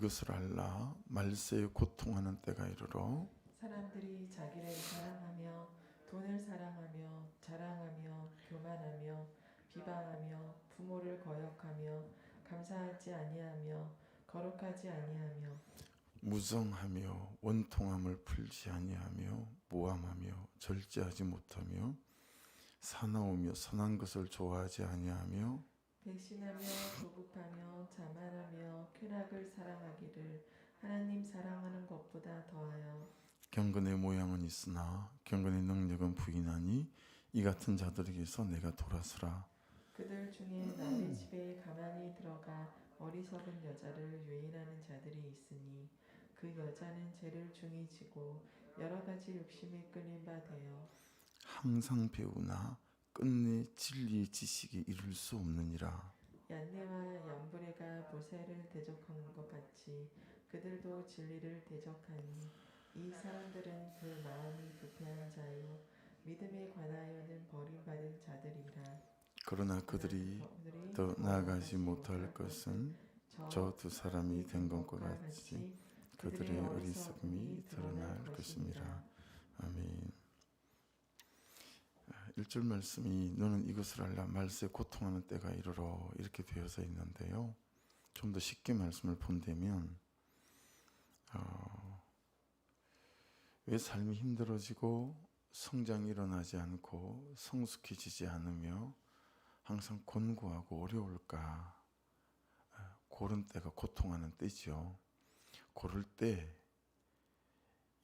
이것을 알라. 말세에 고통하는 때가 이르러 사람들이 자기를 사랑하며 돈을 사랑하며 자랑하며 교만하며 비방하며 부모를 거역하며 감사하지 아니하며 거룩하지 아니하며 무정하며 원통함을 풀지 아니하며 모함하며 절제하지 못하며 사나우며 선한 것을 좋아하지 아니하며 백신하며 조급하며 자만하며 쾌락을 사랑하기를 하나님 사랑하는 것보다 더하여 경건의 모양은 있으나 경건의 능력은 부인하니 이 같은 자들에게서 내가 돌아서라. 그들 중에 남의 집에 가만히 들어가 어리석은 여자를 유인하는 자들이 있으니 그 여자는 죄를 중히 지고 여러 가지 욕심에 끌린 바 되어 항상 배우나 끝내 진리의 지식에 이를 수 없느니라. 얀네와 얀브레가 모세를 대적한 것 같이 그들도 진리를 대적하니 이 사람들은 그 마음이 부패한 자요 믿음에 관하여는 버림받은 자들이라. 그러나 그들이 더 나아가지 못할 것은 저 두 사람이 된 것과 같이 그들의 어리석음이 드러날 것입니다. 아멘. 1절 말씀이 너는 이것을 알라. 말세 고통하는 때가 이르러 이렇게 되어져 있는데요. 좀 더 쉽게 말씀을 본다면 왜 삶이 힘들어지고 성장이 일어나지 않고 성숙해지지 않으며 항상 곤고하고 어려울까? 그런 때가 고통하는 때죠. 그럴 때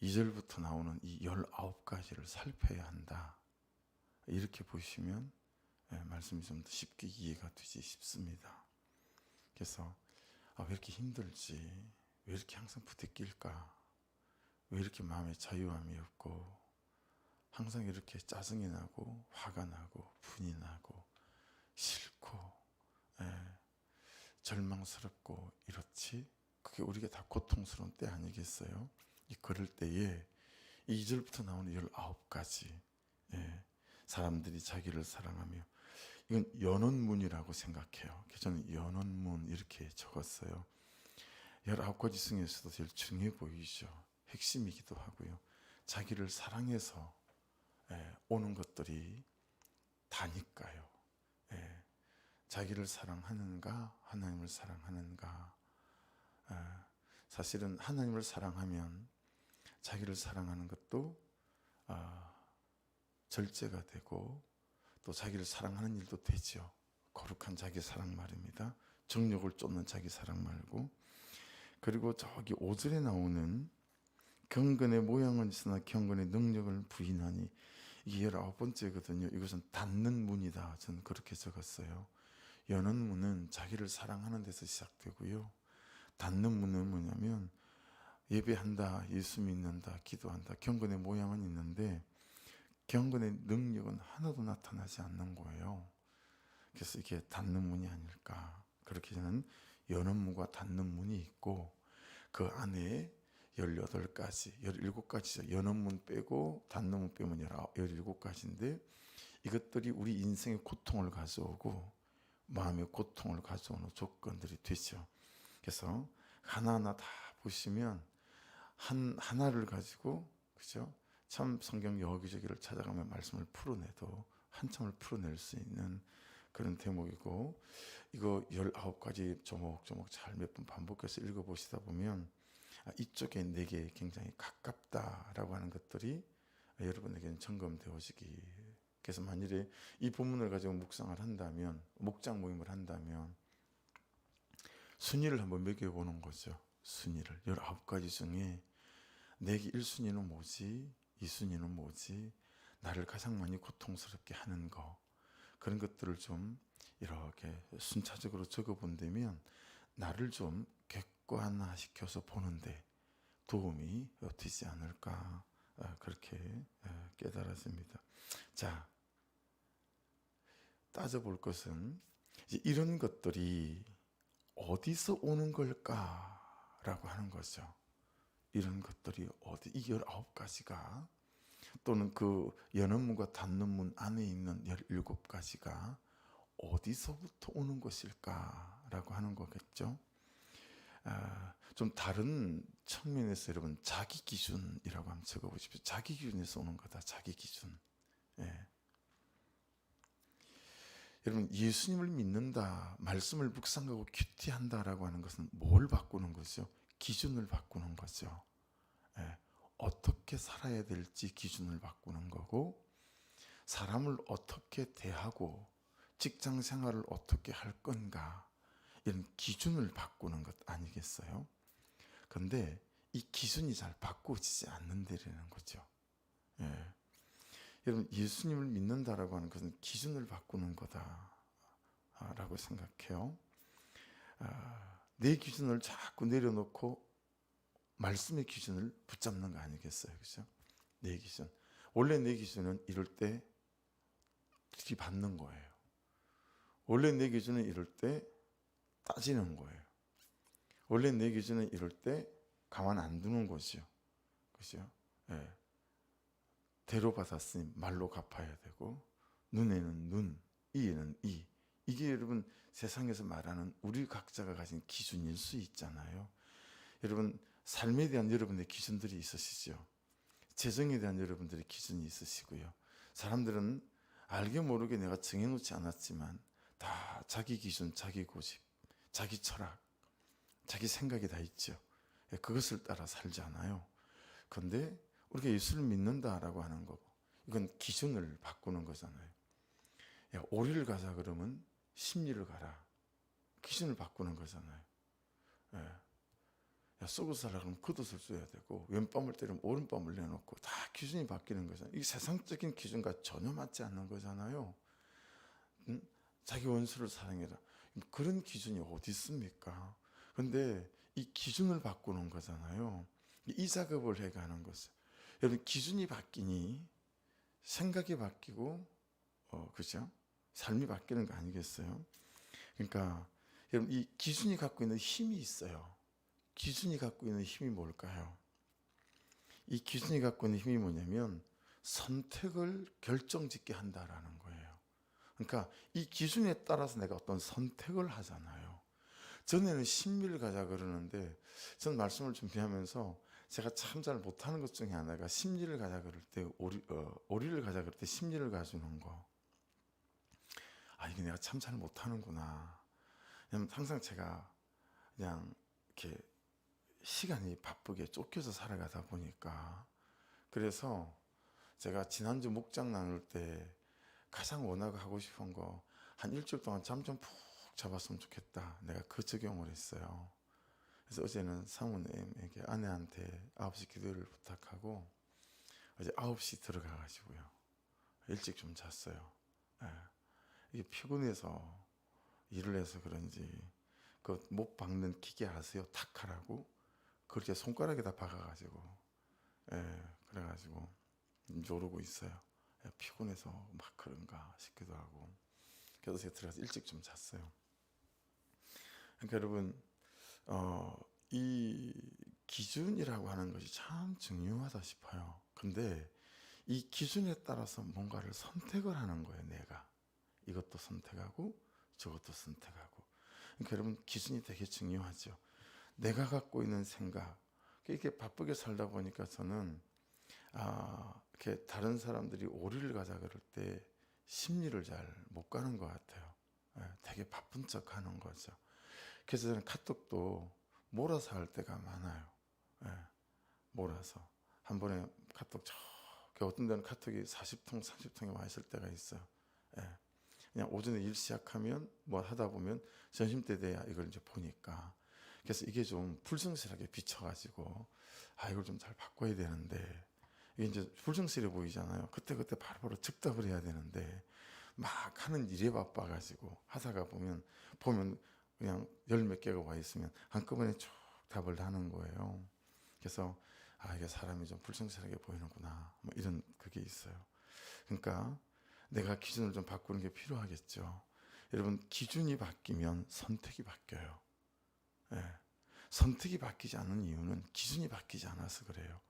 2절부터 나오는 이 19가지를 살펴야 한다. 이렇게 보시면 말씀이 좀 더 쉽게 이해가 되지 싶습니다. 그래서 왜 이렇게 힘들지? 왜 이렇게 항상 부대낄까? 왜 이렇게 마음에 자유함이 없고 항상 이렇게 짜증이 나고 화가 나고 분이 나고 싫고 절망스럽고 이렇지? 그게 우리가 다 고통스러운 때 아니겠어요? 그럴 때에 2절부터 나오는 19가지 사람들이 자기를 사랑하며, 이건 연언문이라고 생각해요. 저는 연언문 이렇게 적었어요. 19가지 중에서도 제일 중요해 보이죠. 핵심이기도 하고요. 자기를 사랑해서 오는 것들이 다니까요. 자기를 사랑하는가 하나님을 사랑하는가. 사실은 하나님을 사랑하면 자기를 사랑하는 것도 절제가 되고 또 자기를 사랑하는 일도 되죠. 거룩한 자기 사랑 말입니다. 정욕을 쫓는 자기 사랑 말고. 그리고 저기 5절에 나오는 경건의 모양은 있으나 경건의 능력을 부인하니, 이게 19번째거든요. 이것은 닫는 문이다. 저는 그렇게 적었어요. 여는 문은 자기를 사랑하는 데서 시작되고요. 닫는 문은 뭐냐면 예배한다, 예수 믿는다, 기도한다, 경건의 모양은 있는데 경건의 능력은 하나도 나타나지 않는 거예요. 그래서 이게 닫는 문이 아닐까. 그렇게 저는 여는 문과 닫는 문이 있고 그 안에 18가지, 17가지죠. 여는 문 빼고 닫는 문 빼면 17가지인데 이것들이 우리 인생의 고통을 가져오고 마음의 고통을 가져오는 조건들이 되죠. 그래서 하나하나 다 보시면 하나를 가지고, 그죠? 참 성경 여기저기를 찾아가며 말씀을 풀어내도 한참을 풀어낼 수 있는 그런 대목이고, 이거 19가지 조목조목 잘 몇 번 반복해서 읽어보시다 보면 이쪽에 내게 굉장히 가깝다라고 하는 것들이 여러분에게는 점검되어지기. 그래서 만일에 이 본문을 가지고 묵상을 한다면, 목장 모임을 한다면 순위를 한번 매겨보는 거죠. 순위를 19가지 중에 내게 1순위는 뭐지? 2순위는 뭐지? 나를 가장 많이 고통스럽게 하는 거, 그런 것들을 좀 이렇게 순차적으로 적어본다면 나를 좀 객관화시켜서 보는데 도움이 되지 않을까, 그렇게 깨달았습니다. 자, 따져볼 것은 이런 것들이 어디서 오는 걸까라고 하는 거죠. 이런 것들이 이 19가지가 또는 그 여는 문과 닫는 문 안에 있는 17가지가 어디서부터 오는 것일까라고 하는 거겠죠. 좀 다른 측면에서 여러분 자기 기준이라고 한번 적어보십시오. 자기 기준에서 오는 거다. 자기 기준. 예. 여러분 예수님을 믿는다, 말씀을 묵상하고 큐티한다라고 하는 것은 뭘 바꾸는 거죠? 기준을 바꾸는 거죠. 예. 어떻게 살아야 될지 기준을 바꾸는 거고, 사람을 어떻게 대하고 직장 생활을 어떻게 할 건가, 이런 기준을 바꾸는 것 아니겠어요? 그런데 이 기준이 잘 바꾸어지지 않는다라는 거죠. 예. 여러분 예수님을 믿는다라고 하는 것은 기준을 바꾸는 거다라고 생각해요. 내 기준을 자꾸 내려놓고 말씀의 기준을 붙잡는 거 아니겠어요, 그렇죠? 내 기준. 원래 내 기준은 이럴 때 들이받는 거예요. 원래 내 기준은 이럴 때 따지는 거예요. 원래 내 기준은 이럴 때 가만 안 두는 거죠, 그렇죠? 예. 대로 받았으니 말로 갚아야 되고, 눈에는 눈, 이에는 이. 이게 여러분 세상에서 말하는 우리 각자가 가진 기준일 수 있잖아요. 여러분 삶에 대한 여러분의 기준들이 있으시죠. 재정에 대한 여러분들의 기준이 있으시고요. 사람들은 알게 모르게 내가 정해놓지 않았지만 다 자기 기준, 자기 고집, 자기 철학, 자기 생각이 다 있죠. 그것을 따라 살잖아요. 그런데 우리가 예수를 믿는다라고 하는 거고, 이건 기준을 바꾸는 거잖아요. 야, 오리를 가자 그러면 십리를 가라. 기준을 바꾸는 거잖아요. 예. 야, 쏘고 살라 그러면 겉옷을 써야 되고, 왼뺨을 때리면 오른뺨을 내놓고, 다 기준이 바뀌는 거잖아요. 이게 세상적인 기준과 전혀 맞지 않는 거잖아요. 자기 원수를 사랑해라. 그런 기준이 어디 있습니까? 그런데 이 기준을 바꾸는 거잖아요. 이 작업을 해가는 거죠. 여러분 기준이 바뀌니 생각이 바뀌고, 그죠? 삶이 바뀌는 거 아니겠어요? 그러니까 여러분 이 기준이 갖고 있는 힘이 있어요. 기준이 갖고 있는 힘이 뭘까요? 이 기준이 갖고 있는 힘이 뭐냐면 선택을 결정짓게 한다라는 거예요. 그러니까 이 기준에 따라서 내가 어떤 선택을 하잖아요. 전에는 신비를 가자 그러는데, 저는 말씀을 준비하면서 제가 참 잘 못하는 것 중에 하나가 심리를 가자 그럴 때 오리를 가자 그럴 때 심리를 가주는 거. 이게 내가 참 잘 못하는구나. 왜냐면 항상 제가 그냥 이렇게 시간이 바쁘게 쫓겨서 살아가다 보니까, 그래서 제가 지난주 목장 나눌 때 가장 원하고 하고 싶은 거, 한 일주일 동안 잠 좀 푹 잡았으면 좋겠다. 내가 그 적용을 했어요. 그래서 어제는 사모님에게 아내한테 9시 기도를 부탁하고 어제 9시 들어가가지고요. 일찍 좀 잤어요. 예. 이게 피곤해서 일을 해서 그런지 그 못 박는 기계 아세요? 탁하라고? 그렇게 손가락에다 박아가지고, 그래가지고 조르고 있어요. 피곤해서 막 그런가 싶기도 하고. 그래서 제가 들어가서 일찍 좀 잤어요. 그러니까 여러분 이 기준이라고 하는 것이 참 중요하다 싶어요. 근데 이 기준에 따라서 뭔가를 선택을 하는 거예요. 내가 이것도 선택하고 저것도 선택하고. 그러니까 여러분 기준이 되게 중요하죠. 내가 갖고 있는 생각, 이렇게 바쁘게 살다 보니까 저는 이렇게 다른 사람들이 오리를 가자 그럴 때 심리를 잘 못 가는 것 같아요. 되게 바쁜 척 하는 거죠. 그래서 저는 카톡도 몰아서 할 때가 많아요. 몰아서 한 번에 카톡 어떤 데는 카톡이 40통, 30통이 와 있을 때가 있어요. 그냥 오전에 일 시작하면 뭐 하다 보면 점심때 돼야 이걸 이제 보니까, 그래서 이게 좀 불성실하게 비춰가지고 이걸 좀 잘 바꿔야 되는데, 이게 이제 불성실해 보이잖아요. 그때 바로 즉답을 해야 되는데 막 하는 일에 바빠가지고 하다가 보면 그냥 열 몇 개가 와 있으면 한꺼번에 쭉 답을 하는 거예요. 그래서 이게 사람이 좀 불성실하게 보이는구나, 뭐 이런 그게 있어요. 그러니까 내가 기준을 좀 바꾸는 게 필요하겠죠. 여러분 기준이 바뀌면 선택이 바뀌어요. 선택이 바뀌지 않는 이유는 기준이 바뀌지 않아서 그래요.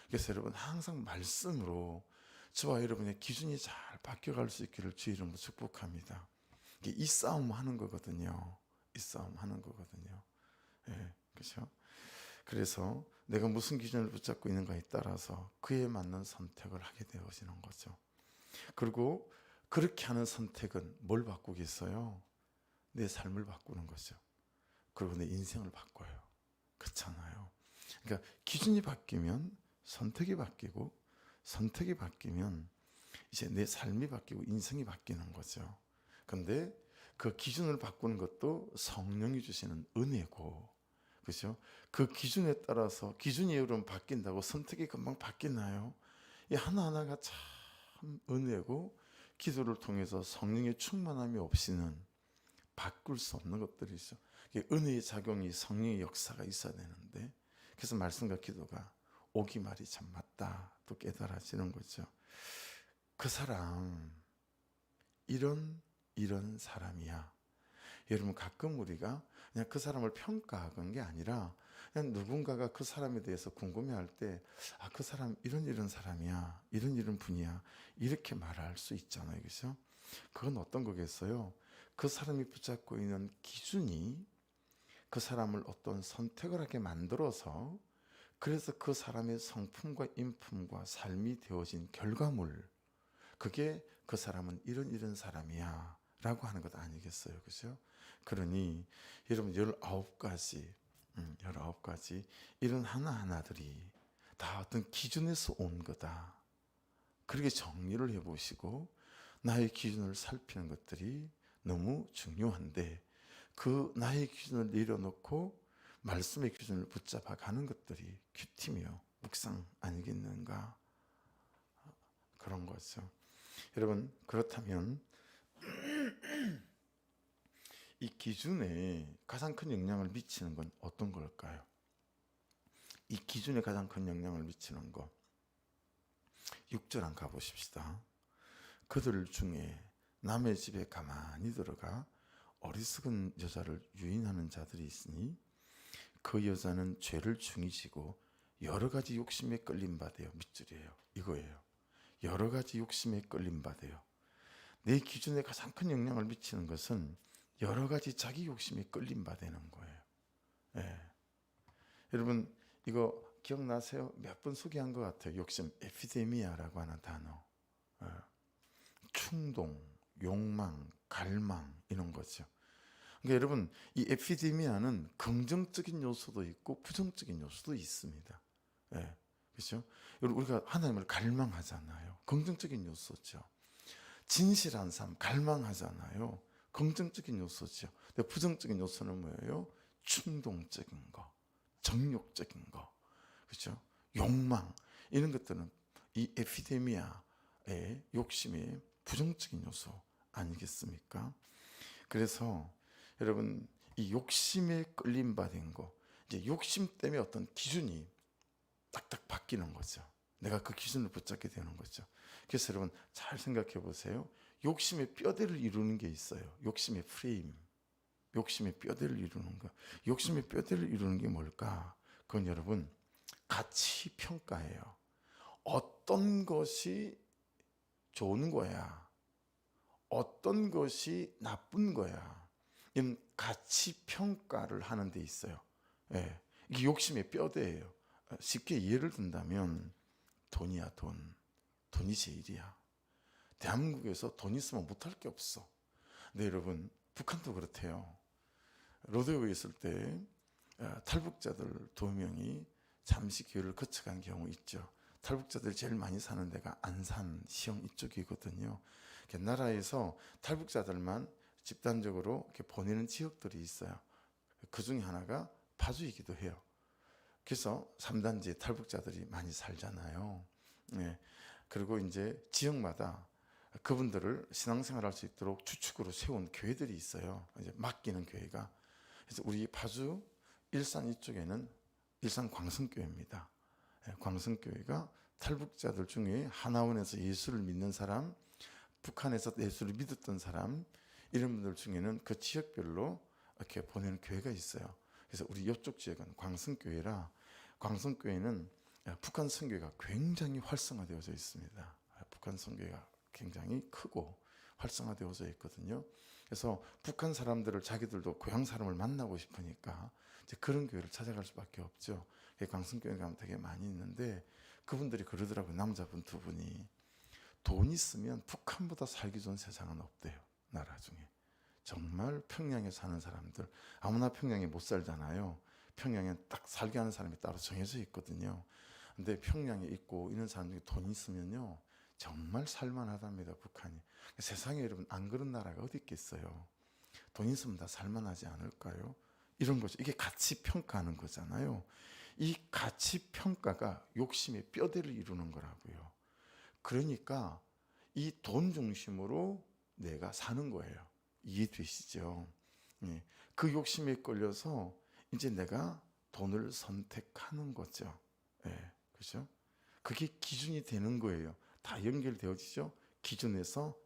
그래서 여러분 항상 말씀으로 저와 여러분의 기준이 잘 바뀌어갈 수 있기를 주의 이름으로 축복합니다. 이 싸움 하는 거거든요. 이 싸움 하는 거거든요. 그렇죠? 그래서 내가 무슨 기준을 붙잡고 있는가에 따라서 그에 맞는 선택을 하게 되어지는 거죠. 그리고 그렇게 하는 선택은 뭘 바꾸겠어요? 내 삶을 바꾸는 거죠. 그리고 내 인생을 바꿔요. 그렇잖아요. 그러니까 기준이 바뀌면 선택이 바뀌고, 선택이 바뀌면 이제 내 삶이 바뀌고 인생이 바뀌는 거죠. 그런데 그 기준을 바꾸는 것도 성령이 주시는 은혜고, 그렇죠? 그 기준에 따라서 기준이 여러분 바뀐다고 선택이 금방 바뀌나요? 이 하나하나가 참 은혜고, 기도를 통해서 성령의 충만함이 없이는 바꿀 수 없는 것들이죠. 은혜의 작용이, 성령의 역사가 있어야 되는데, 그래서 말씀과 기도가 오기 말이 참 맞다 또 깨달아지는 거죠. 그 사람 이런 사람이야. 여러분, 가끔 우리가 그냥 그 사람을 평가하는 게 아니라 그냥 누군가가 그 사람에 대해서 궁금해할 때, 아, 그 사람 이런 사람이야, 이런 분이야, 이렇게 말할 수 있잖아요. 그렇죠? 그건 어떤 거겠어요? 그 사람이 붙잡고 있는 기준이 그 사람을 어떤 선택을 하게 만들어서, 그래서 그 사람의 성품과 인품과 삶이 되어진 결과물, 그게 그 사람은 이런 사람이야 라고 하는 것 아니겠어요? 그죠? 그러니 여러분 19가지 이런 하나하나들이 다 어떤 기준에서 온 거다. 그렇게 정리를 해보시고 나의 기준을 살피는 것들이 너무 중요한데, 그 나의 기준을 내려놓고 말씀의 기준을 붙잡아 가는 것들이 큐티며 묵상 아니겠는가, 그런 거죠. 여러분, 그렇다면 이 기준에 가장 큰 영향을 미치는 건 어떤 걸까요? 이 기준에 가장 큰 영향을 미치는 거, 6절 한 가보십시다. 그들 중에 남의 집에 가만히 들어가 어리석은 여자를 유인하는 자들이 있으니 그 여자는 죄를 중히 지고 여러 가지 욕심에 끌린 바 되어, 밑줄이에요. 이거예요. 여러 가지 욕심에 끌린 바 되어. 내 기준에 가장 큰 영향을 미치는 것은 여러 가지 자기 욕심에 끌린 바 되는 거예요. 예. 여러분, 이거 기억나세요? 몇 번 소개한 것 같아요. 욕심, 에피데미아라고 하는 단어. 예. 충동, 욕망, 갈망, 이런 거죠. 그러니까 여러분, 이 에피데미아는 긍정적인 요소도 있고 부정적인 요소도 있습니다. 예. 그렇죠? 우리가 하나님을 갈망하잖아요. 긍정적인 요소죠. 진실한 삶 갈망하잖아요. 긍정적인 요소죠. 근데 부정적인 요소는 뭐예요? 충동적인 거, 정욕적인 거, 그렇죠? 욕망, 이런 것들은 이 에피데미아의 욕심의 부정적인 요소 아니겠습니까? 그래서 여러분, 이 욕심에 끌림 받은 거, 이제 욕심 때문에 어떤 기준이 딱딱 바뀌는 거죠. 내가 그 기준을 붙잡게 되는 거죠. 그래서 여러분 잘 생각해 보세요. 욕심의 뼈대를 이루는 게 있어요. 욕심의 프레임, 욕심의 뼈대를 이루는 거. 욕심의 뼈대를 이루는 게 뭘까? 그건 여러분 가치 평가예요. 어떤 것이 좋은 거야, 어떤 것이 나쁜 거야, 이런 가치 평가를 하는 데 있어요. 예, 이게 욕심의 뼈대예요. 쉽게 예를 든다면 돈이야, 돈이 제일이야. 대한민국에서 돈 있으면 못할 게 없어. 근데 여러분, 북한도 그렇대요. 로데오에 있을 때 탈북자들 2명이 잠시 교회를 거쳐간 경우 있죠. 탈북자들 제일 많이 사는 데가 안산, 시흥 이쪽이거든요. 나라에서 탈북자들만 집단적으로 이렇게 보내는 지역들이 있어요. 그 중에 하나가 파주이기도 해요. 그래서 3단지에 탈북자들이 많이 살잖아요. 네. 그리고 이제 지역마다 그분들을 신앙생활할 수 있도록 주축으로 세운 교회들이 있어요. 이제 맡기는 교회가. 그래서 우리 파주 일산 이쪽에는 일산 광성교회입니다. 네. 광성교회가 탈북자들 중에 하나원에서 예수를 믿는 사람, 북한에서 예수를 믿었던 사람, 이런 분들 중에는 그 지역별로 이렇게 보내는 교회가 있어요. 그래서 우리 이쪽 지역은 광성교회라, 광성교회는 북한 선교회가 굉장히 활성화되어져 있습니다. 북한 선교회가 굉장히 크고 활성화되어져 있거든요. 그래서 북한 사람들을 자기들도 고향 사람을 만나고 싶으니까 이제 그런 교회를 찾아갈 수밖에 없죠. 강성교회 가면 되게 많이 있는데 그분들이 그러더라고요. 남자분 두 분이 돈 있으면 북한보다 살기 좋은 세상은 없대요. 나라 중에. 정말 평양에 사는 사람들 아무나 평양에 못 살잖아요. 평양에 딱 살게 하는 사람이 따로 정해져 있거든요. 근데 평양에 있고 이런 사람 중에 돈 있으면요 정말 살만하답니다. 북한이. 세상에 여러분 안 그런 나라가 어디 있겠어요. 돈 있으면 다 살만하지 않을까요? 이런 거죠. 이게 가치 평가하는 거잖아요. 이 가치 평가가 욕심의 뼈대를 이루는 거라고요. 그러니까 이 돈 중심으로 내가 사는 거예요. 이해되시죠? 예. 그 욕심에 끌려서 이제 내가 돈을 선택하는 거죠. 예. 그죠? 그게 기준이 되는 거예요. 다 연결되어지죠? 기준에서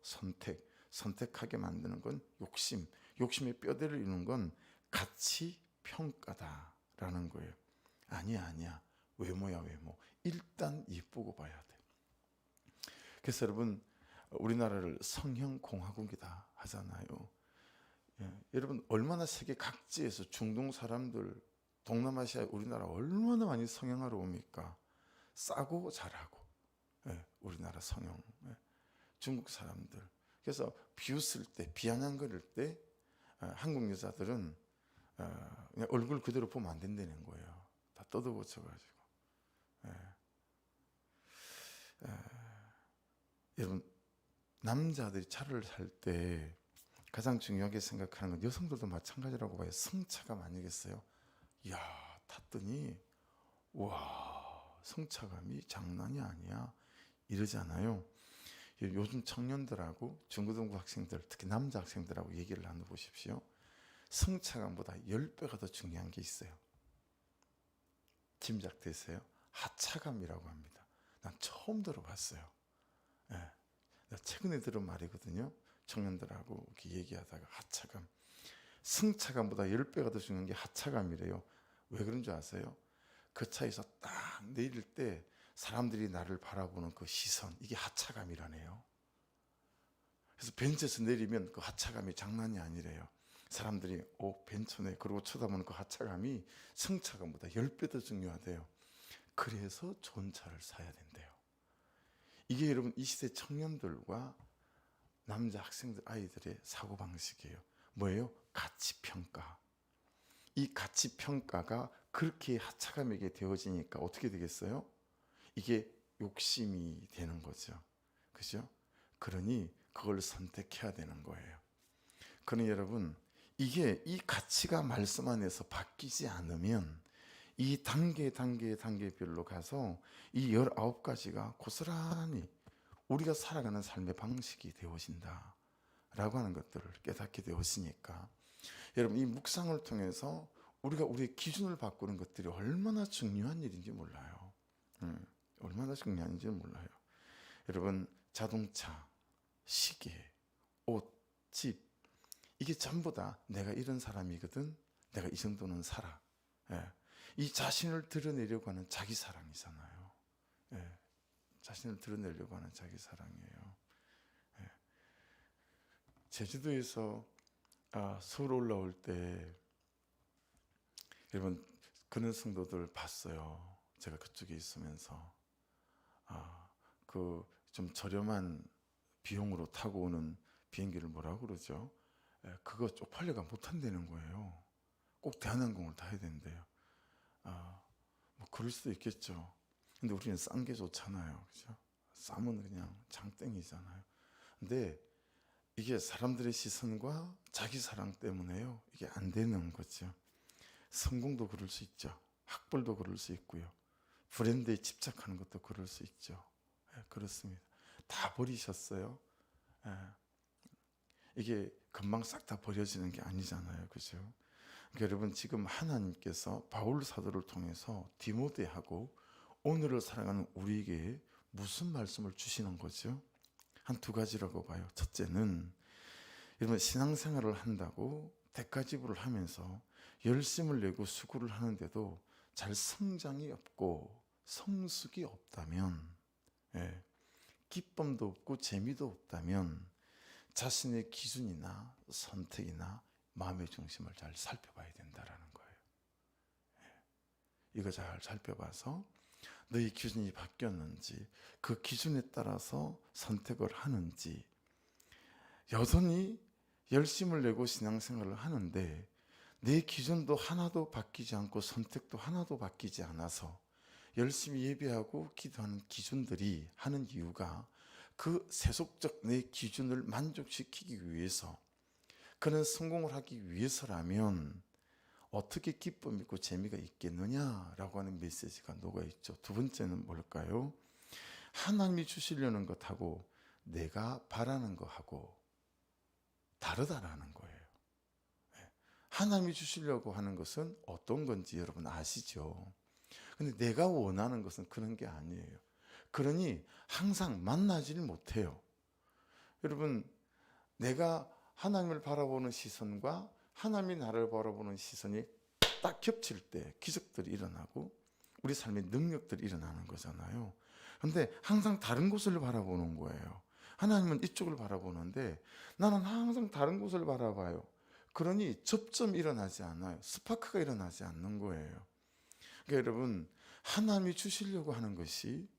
선택하게 만드는 건 욕심, 욕심의 뼈대를 이루는 건 가치 평가다라는 거예요. 아니야. 외모야. 일단 예쁘고 봐야 돼. 그래서 여러분 우리나라를 성형공화국이다 하잖아요. 예, 여러분 얼마나 세계 각지에서 중동 사람들, 동남아시아 우리나라 얼마나 많이 성형하러 옵니까? 싸고 잘하고. 예, 우리나라 성형. 예, 중국 사람들. 그래서 비웃을 때, 비아냥거릴 때 한국 여자들은 그냥 얼굴 그대로 보면 안 된다는 거예요. 다 뜯어고쳐가지고. 여러분 남자들이 차를 살 때 가장 중요하게 생각하는 건 여성들도 마찬가지라고 봐요. 승차감 아니겠어요? 이야 탔더니 와 승차감이 장난이 아니야 이러잖아요. 요즘 청년들하고 중고등부 학생들 특히 남자 학생들하고 얘기를 나눠보십시오. 승차감보다 10배가 더 중요한 게 있어요. 짐작되세요? 하차감이라고 합니다. 난 처음 들어봤어요. 예, 나 최근에 들은 말이거든요. 청년들하고 이렇게 얘기하다가 하차감. 승차감보다 10배가 더 중요한 게 하차감이래요. 왜 그런 줄 아세요? 그 차에서 딱 내릴 때 사람들이 나를 바라보는 그 시선, 이게 하차감이라네요. 그래서 벤츠에서 내리면 그 하차감이 장난이 아니래요. 사람들이 벤츠네 그러고 쳐다보는 그 하차감이 승차감보다 10배 더 중요하대요. 그래서 좋은 차를 사야 된대요. 이게 여러분 이 시대 청년들과 남자 학생들 아이들의 사고방식이에요. 뭐예요? 가치평가. 이 가치평가가 그렇게 하차감에게 되어지니까 어떻게 되겠어요? 이게 욕심이 되는 거죠. 그죠? 그러니 그걸 선택해야 되는 거예요. 그러니 여러분 이게 이 가치가 말씀 안에서 바뀌지 않으면 이 단계별로 가서 이 19가지가 고스란히 우리가 살아가는 삶의 방식이 되어진다 라고 하는 것들을 깨닫게 되었으니까 여러분 이 묵상을 통해서 우리가 우리의 기준을 바꾸는 것들이 얼마나 중요한 일인지 몰라요. 얼마나 중요한지 몰라요. 여러분 자동차, 시계, 옷, 집 이게 전부 다 내가 이런 사람이거든. 내가 이 정도는 살아. 예. 이 자신을 드러내려고 하는 자기 사랑이잖아요. 예. 자신을 드러내려고 하는 자기 사랑이에요. 예. 제주도에서 서울 올라올 때 여러분 그런 성도들 봤어요. 제가 그쪽에 있으면서 그 좀 저렴한 비용으로 타고 오는 비행기를 뭐라고 그러죠? 그거 쪽팔려가 못 한다는 거예요. 꼭 대한항공을 타야 된대요. 뭐 그럴 수도 있겠죠. 근데 우리는 싼 게 좋잖아요. 그죠? 싸면 그냥 장땡이잖아요. 근데 이게 사람들의 시선과 자기 사랑 때문에요. 이게 안 되는 거죠. 성공도 그럴 수 있죠. 학벌도 그럴 수 있고요. 브랜드에 집착하는 것도 그럴 수 있죠. 그렇습니다. 다 버리셨어요. 이게 금방 싹 다 버려지는 게 아니잖아요. 그죠? 그러니까 여러분 지금 하나님께서 바울 사도를 통해서 디모데하고 오늘을 살아가는 우리에게 무슨 말씀을 주시는 거죠? 한 두 가지라고 봐요. 첫째는 여러분 신앙생활을 한다고 대가지불을 하면서 열심을 내고 수고를 하는데도 잘 성장이 없고 성숙이 없다면 기쁨도 없고 재미도 없다면 자신의 기준이나 선택이나 마음의 중심을 잘 살펴봐야 된다라는 거예요. 이거 잘 살펴봐서 너희 기준이 바뀌었는지, 그 기준에 따라서 선택을 하는지, 여전히 열심을 내고 신앙생활을 하는데 내 기준도 하나도 바뀌지 않고 선택도 하나도 바뀌지 않아서 열심히 예배하고 기도하는 기준들이 하는 이유가 그 세속적 내 기준을 만족시키기 위해서, 그런 성공을 하기 위해서라면 어떻게 기쁨 있고 재미가 있겠느냐라고 하는 메시지가 녹아있죠. 두 번째는 뭘까요? 하나님이 주시려는 것하고 내가 바라는 것하고 다르다라는 거예요. 하나님이 주시려고 하는 것은 어떤 건지 여러분 아시죠? 근데 내가 원하는 것은 그런 게 아니에요. 그러니 항상 만나지를 못해요. 여러분, 내가 하나님을 바라보는 시선과 하나님이 나를 바라보는 시선이 딱 겹칠 때 기적들이 일어나고 우리 삶의 능력들이 일어나는 거잖아요. 그런데 항상 다른 곳을 바라보는 거예요. 하나님은 이쪽을 바라보는데 나는 항상 다른 곳을 바라봐요. 그러니 접점이 일어나지 않아요. 스파크가 일어나지 않는 거예요. 그러니까 여러분, 하나님이 주시려고 하는 것이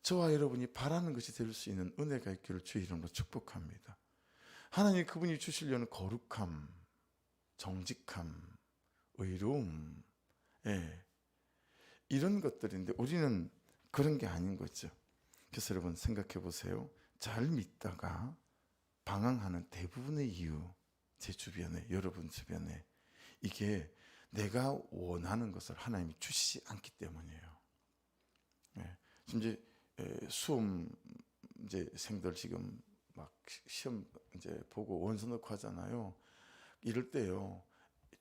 저와 여러분이 바라는 것이 될 수 있는 은혜가 있기를 주의 이름으로 축복합니다. 하나님이 그분이 주시려는 거룩함, 정직함, 의로움, 이런 것들인데 우리는 그런 게 아닌 거죠. 그래서 여러분 생각해 보세요. 잘 믿다가 방황하는 대부분의 이유, 제 주변에, 여러분 주변에, 이게 내가 원하는 것을 하나님이 주시지 않기 때문이에요. 지금 이제 수험생들 지금 막 시험 이제 보고 원서 넣고 하잖아요. 이럴 때요,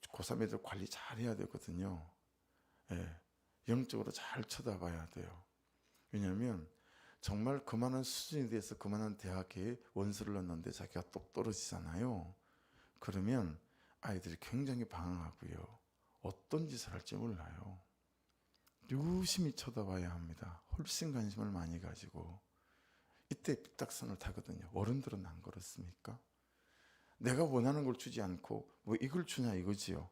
고3 애들 관리 잘 해야 되거든요. 영적으로 잘 쳐다봐야 돼요. 왜냐하면 정말 그만한 수준이 돼서 그만한 대학에 원서를 넣는데 자기가 똑 떨어지잖아요. 그러면 아이들이 굉장히 방황하고요. 어떤 짓을 할지 몰라요. 유심히 쳐다봐야 합니다. 훨씬 관심을 많이 가지고. 이때 삐딱선을 타거든요. 어른들은 안 그렇습니까? 내가 원하는 걸 주지 않고 뭐 이걸 주냐 이거지요.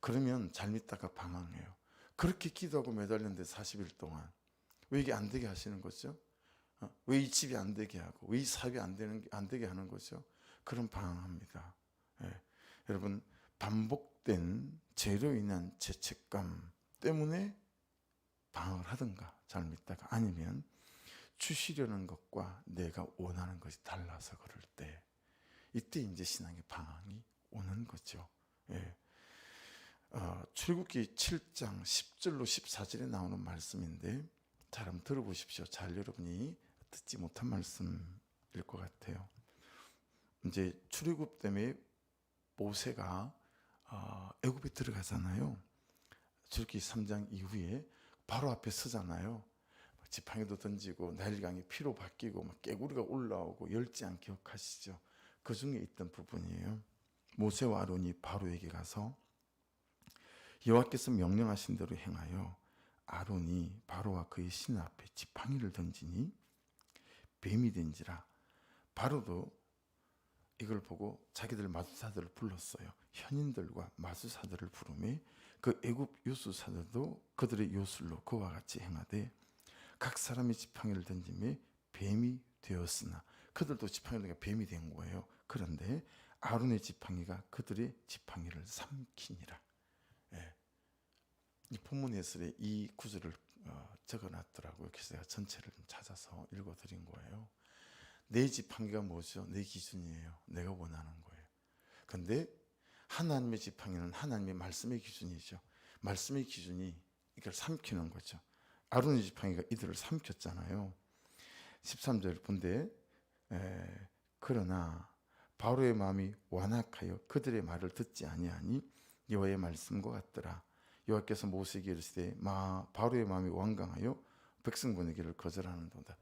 그러면 잘 믿다가 방황해요. 그렇게 기도하고 매달렸는데 40일 동안 왜 이게 안 되게 하시는 거죠? 왜 이 집이 안 되게 하고 왜 이 사업이 안 되게 하는 거죠? 그런 방황합니다. 여러분, 반복된 죄로 인한 죄책감 때문에 방황을 하든가 잘 믿다가, 아니면 주시려는 것과 내가 원하는 것이 달라서 그럴 때, 이때 이제 신앙의 방황이 오는 거죠. 출애굽기 7장 10절로 14절에 나오는 말씀인데 잘 한번 들어보십시오. 잘 여러분이 듣지 못한 말씀일 것 같아요. 이제 출애굽 때문에 모세가 애굽에 들어가잖아요. 출애굽기 3장 이후에 바로 앞에 서잖아요. 지팡이도 던지고 나일강이 피로 바뀌고 막 깨구리가 올라오고 열지안 기억하시죠? 그 중에 있던 부분이에요. 모세와 아론이 바로에게 가서 여호와께서 명령하신 대로 행하여 아론이 바로와 그의 신 앞에 지팡이를 던지니 뱀이 된지라. 바로도 이걸 보고 자기들 마술사들을 불렀어요. 현인들과 마술사들을 부르매 그 애굽 요술사들도 그들의 요술로 그와 같이 행하되 각 사람이 지팡이를 던지며 뱀이 되었으나, 그들도 지팡이를 던지며 뱀이 된 거예요. 그런데 아론의 지팡이가 그들의 지팡이를 삼키니라. 이 본문 해설에 이 구절을 적어놨더라고요. 그래서 제가 전체를 좀 찾아서 읽어드린 거예요. 내 지팡이가 뭐죠? 내 기준이에요. 내가 원하는 거예요. 그런데 하나님의 지팡이는 하나님의 말씀의 기준이죠. 말씀의 기준이 이걸 삼키는 거죠. 아론의 지팡이가 이들을 삼켰잖아요. 13절 본데 그러나 바로의 마음이 완악하여 그들의 말을 듣지 아니하니 여호와의 말씀과 같더라. 여호와께서 모세에게 이르시되 바로의 마음이 완강하여 백성 보내기를 거절하는도다.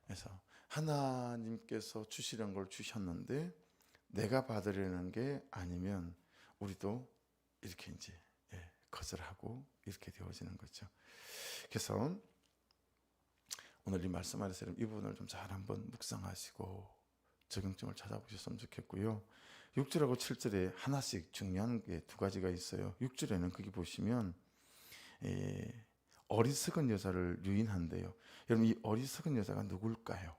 그래서 하나님께서 주시려는 걸 주셨는데 내가 받으려는 게 아니면 우리도 이렇게 이제 거절하고 이렇게 되어지는 거죠. 그래서 오늘 이 말씀 안에서 이 부분을 좀 잘 한번 묵상하시고 적용점을 찾아보셨으면 좋겠고요. 6절하고 7절에 하나씩 중요한 게 두 가지가 있어요. 6절에는 거기 보시면 어리석은 여자를 유인한대요. 여러분, 이 어리석은 여자가 누굴까요?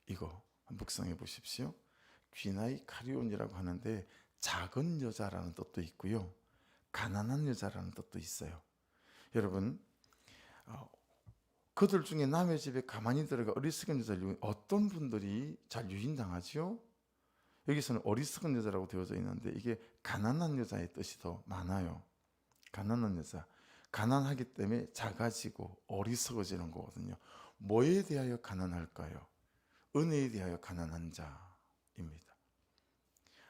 이거 묵상해 보십시오. 귀나이 카리온이라고 하는데 작은 여자라는 뜻도 있고요, 가난한 여자라는 뜻도 있어요. 여러분, 그들 중에 남의 집에 가만히 들어가 어리석은 여자를 유인, 어떤 분들이 잘 유인당하지요? 여기서는 어리석은 여자라고 되어져 있는데 이게 가난한 여자의 뜻이 더 많아요. 가난한 여자, 가난하기 때문에 작아지고 어리석어지는 거거든요. 뭐에 대하여 가난할까요? 은혜에 대하여 가난한 자입니다.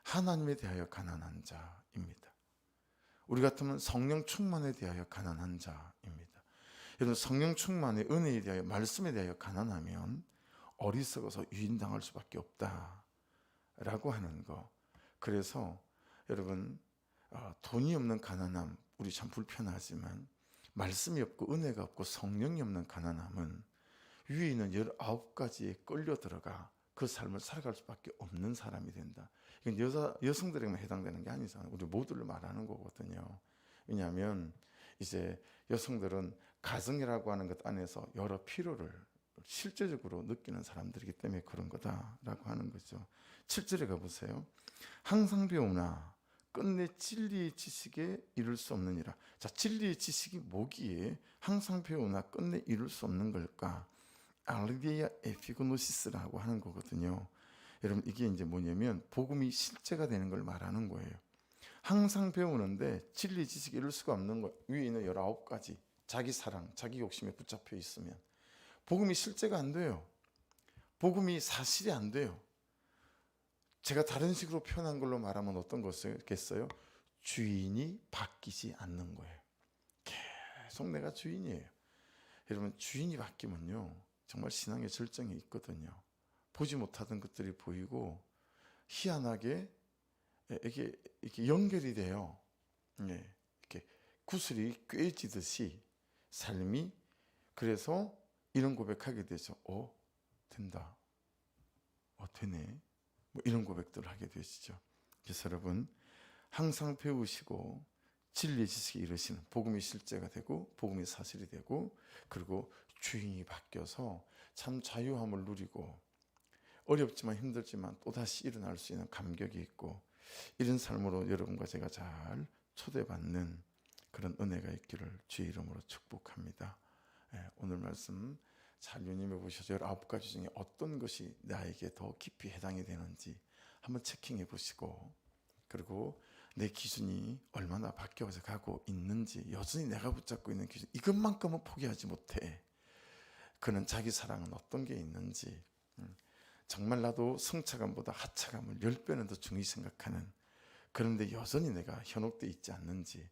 하나님에 대하여 가난한 자입니다. 우리 같으면 성령 충만에 대하여 가난한 자입니다. 여러분, 성령 충만의 은혜에 대하여, 말씀에 대하여 가난하면 어리석어서 유인당할 수밖에 없다라고 하는 거. 그래서 여러분, 돈이 없는 가난함, 우리 참 불편하지만 말씀이 없고 은혜가 없고 성령이 없는 가난함은 위에 있는 19가지에 끌려 들어가 그 삶을 살아갈 수밖에 없는 사람이 된다. 이건 여성들에게만 해당되는 게 아니잖아요. 우리 모두를 말하는 거거든요. 왜냐하면 이제 여성들은 가정이라고 하는 것 안에서 여러 필요를 실제적으로 느끼는 사람들이기 때문에 그런 거다라고 하는 거죠. 7절에 가보세요. 항상 배우나 끝내 진리의 지식에 이룰 수 없느니라. 자, 진리의 지식이 뭐기에 항상 배우나 끝내 이룰 수 없는 걸까? 알리디아 에피고노시스라고 하는 거거든요. 여러분, 이게 이제 뭐냐면 복음이 실제가 되는 걸 말하는 거예요. 항상 배우는데 진리 지식이 이룰 수가 없는 거. 위에 있는 19가지 자기 사랑, 자기 욕심에 붙잡혀 있으면 복음이 실제가 안 돼요. 복음이 사실이 안 돼요. 제가 다른 식으로 표현한 걸로 말하면 어떤 것이겠어요? 주인이 바뀌지 않는 거예요. 계속 내가 주인이에요. 여러분, 주인이 바뀌면요 정말 신앙의 절정이 있거든요. 보지 못하던 것들이 보이고 희한하게 이렇게 연결이 돼요. 이렇게 구슬이 꿰지듯이 삶이. 그래서 이런 고백하게 되죠. 된다. 되네. 뭐 이런 고백들을 하게 되시죠. 그래서 여러분, 항상 배우시고 진리 지식이 이르시는, 복음이 실제가 되고 복음이 사실이 되고, 그리고 주인이 바뀌어서 참 자유함을 누리고 어렵지만 힘들지만 또다시 일어날 수 있는 감격이 있고, 이런 삶으로 여러분과 제가 잘 초대받는 그런 은혜가 있기를 주의 이름으로 축복합니다. 오늘 말씀 잘 유념해 보셔서 19가지 중에 어떤 것이 나에게 더 깊이 해당이 되는지 한번 체킹해 보시고, 그리고 내 기준이 얼마나 바뀌어서 가고 있는지, 여전히 내가 붙잡고 있는 기준, 이것만큼은 포기하지 못해. 그는 자기 사랑은 어떤 게 있는지, 정말 나도 성차감보다 하차감을 10배는 더 중요히 생각하는, 그런데 여전히 내가 현혹되어 있지 않는지,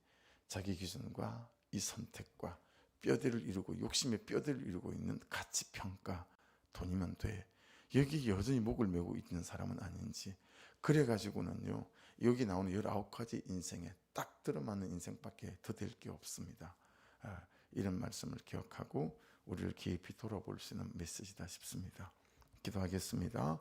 자기 기준과 이 선택과 뼈대를 이루고 욕심의 뼈대를 이루고 있는 가치평가, 돈이면 돼, 여기 여전히 목을 메고 있는 사람은 아닌지, 그래가지고는요 여기 나오는 19가지 인생에 딱 들어맞는 인생밖에 더 될 게 없습니다. 이런 말씀을 기억하고 우리를 깊이 돌아볼 수 있는 메시지다 싶습니다. 기도하겠습니다.